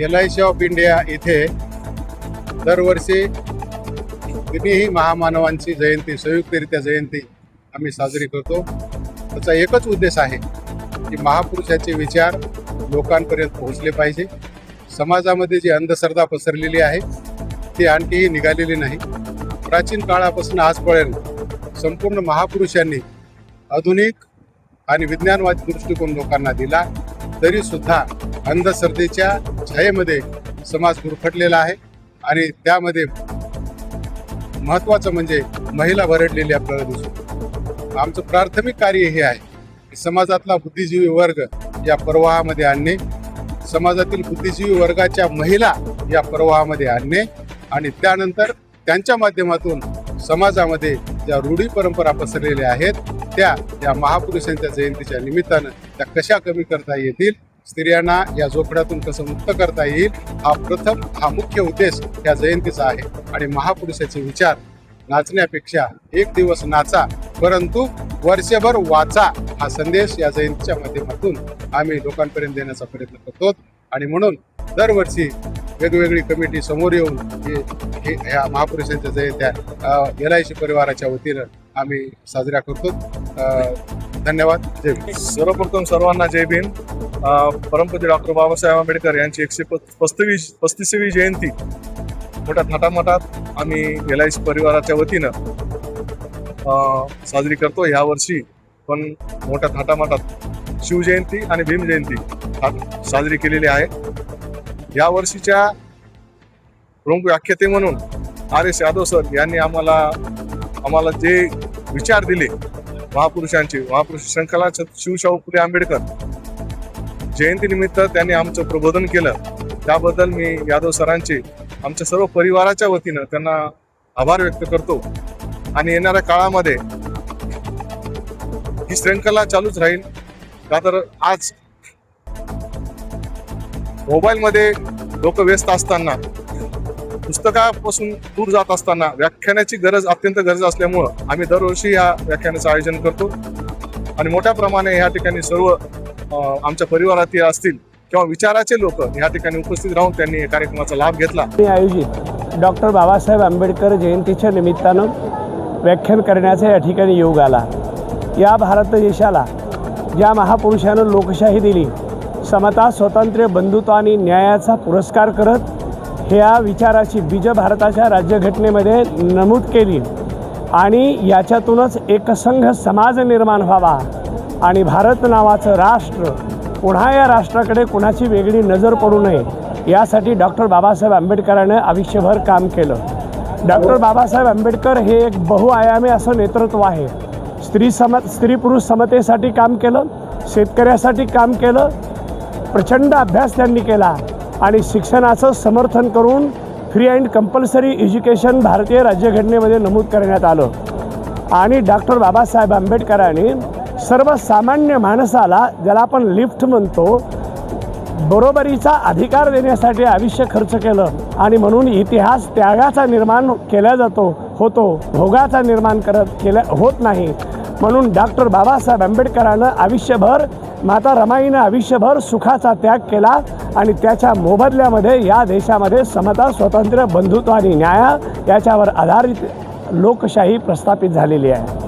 LIC of India इथे दरवर्षी तिन्ही महामानवांची जयंती संयुक्तरित्या जयंती आम्ही साजरी करतो। त्याचा एकच उद्देश आहे की महापुरुषाचे विचार लोकांपर्यंत पोहोचले पाहिजे। समाजामध्ये जी अंधश्रद्धा पसरलेली आहे ती आणखीही निघालेली नाही। प्राचीन काळापासून आजपर्यंत संपूर्ण महापुरुषांनी आधुनिक आणि विज्ञानवादी दृष्टिकोन लोकांना दिला, तरी सुद्धा अंधश्रद्धेच्या छायेमध्ये समाज गुरफटलेला आहे आणि त्यामध्ये महत्त्वाचं म्हणजे महिला भरडलेली आपल्याला दिसतो। आमचं प्राथमिक कार्य हे आहे की समाजातला बुद्धिजीवी वर्ग या प्रवाहामध्ये आणणे, समाजातील बुद्धिजीवी वर्गाच्या महिला या प्रवाहामध्ये आणणे आणि त्यानंतर त्यांच्या माध्यमातून समाजामध्ये ज्या रूढी परंपरा पसरलेल्या आहेत त्या या महापुरुषांच्या जयंतीच्या निमित्तानं त्या कशा कमी करता येतील, स्त्रियांना या जोखडातून कसं मुक्त करता येईल, हा मुख्य उद्देश या जयंतीचा आहे। आणि महापुरुषाचे विचार नाचण्यापेक्षा एक दिवस नाचा परंतु वर्षभर वाचा हा संदेश या जयंतीच्या माध्यमातून आम्ही लोकांपर्यंत देण्याचा प्रयत्न करतो। आणि म्हणून दरवर्षी वेगवेगळी कमिटी समोर येऊन ह्या महापुरुषांच्या जयंत्या LIC परिवाराच्या वतीनं आम्ही साजऱ्या करतो। धन्यवाद। जय भीम। सर्वप्रथम सर्वांना जय भीम। परमपूज्य डॉक्टर बाबासाहेब आंबेडकर यांची 135वी जयंती मोठ्या थाटामाटात आम्ही LIC परिवाराच्या वतीनं साजरी करतो। ह्या वर्षी पण मोठ्या थाटामाटात शिवजयंती आणि भीम जयंती साजरी केलेली आहे। या वर्षीच्या प्रमुख व्याख्याते म्हणून RS यादव सर यांनी आम्हाला जे विचार दिले महापुरुषांचे, महापुरुष श्रृंखला शिवशाहू फुले आंबेडकर जयंतीनिमित्त त्यांनी आमचं प्रबोधन केलं, त्याबद्दल मी यादव सरांचे आमच्या सर्व परिवाराच्या वतीनं त्यांना आभार व्यक्त करतो। आणि येणाऱ्या काळामध्ये ही श्रृंखला चालूच राहील, का तर आज मोबाईलमध्ये लोक व्यस्त असताना, पुस्तकापासून दूर जात असताना व्याख्यानाची अत्यंत गरज असल्यामुळं आम्ही दरवर्षी या व्याख्यानाचं आयोजन करतो। आणि मोठ्या प्रमाणे या ठिकाणी सर्व आमच्या परिवारातील असतील किंवा विचाराचे लोक या ठिकाणी उपस्थित राहून त्यांनी कार्यक्रमाचा लाभ घेतला। आयोजित डॉक्टर बाबासाहेब आंबेडकर जयंतीच्या निमित्तानं व्याख्यान करण्याचा या ठिकाणी योग आला। या भारत देशाला ज्या महापुरुषानं लोकशाही दिली, समता, स्वातंत्र्य, बंधुत्व आणि न्यायाचा पुरस्कार करत ह्या विचाराची बीज भारताच्या राज्यघटनेमध्ये नमूद केली आणि याच्यातूनच एकसंघ समाज निर्माण व्हावा आणि भारत नावाचं राष्ट्र पुन्हा या राष्ट्राकडे कुणाची वेगळी नजर पडू नये यासाठी डॉक्टर बाबासाहेब आंबेडकरांनी आयुष्यभर काम केलं। डॉक्टर बाबासाहेब आंबेडकर हे एक बहुआयामी असं नेतृत्व आहे। स्त्री पुरुष समतेसाठी काम केलं, शेतकऱ्यासाठी काम केलं, प्रचंड अभ्यास त्यांनी केला आणि शिक्षणाचं समर्थन करून फ्री अँड कंपल्सरी एज्युकेशन भारतीय राज्यघटनेमध्ये नमूद करण्यात आलं। आणि डॉक्टर बाबासाहेब आंबेडकरांनी सर्वसामान्य माणसाला, ज्याला आपण लिफ्ट म्हणतो, बरोबरीचा अधिकार देण्यासाठी आयुष्य खर्च केलं। आणि म्हणून इतिहास त्यागाचा निर्माण केला होतो, भोगाचा निर्माण होत नाही। म्हणून डॉक्टर बाबासाहेब आंबेडकरांनं आयुष्यभर, माता रमाईनं आयुष्यभर सुखाचा त्याग केला आणि त्याच्या मोबदल्यामध्ये या देशामध्ये समता, स्वातंत्र्य, बंधुत्व आणि न्याय याच्यावर आधारित लोकशाही प्रस्थापित झालेली आहे।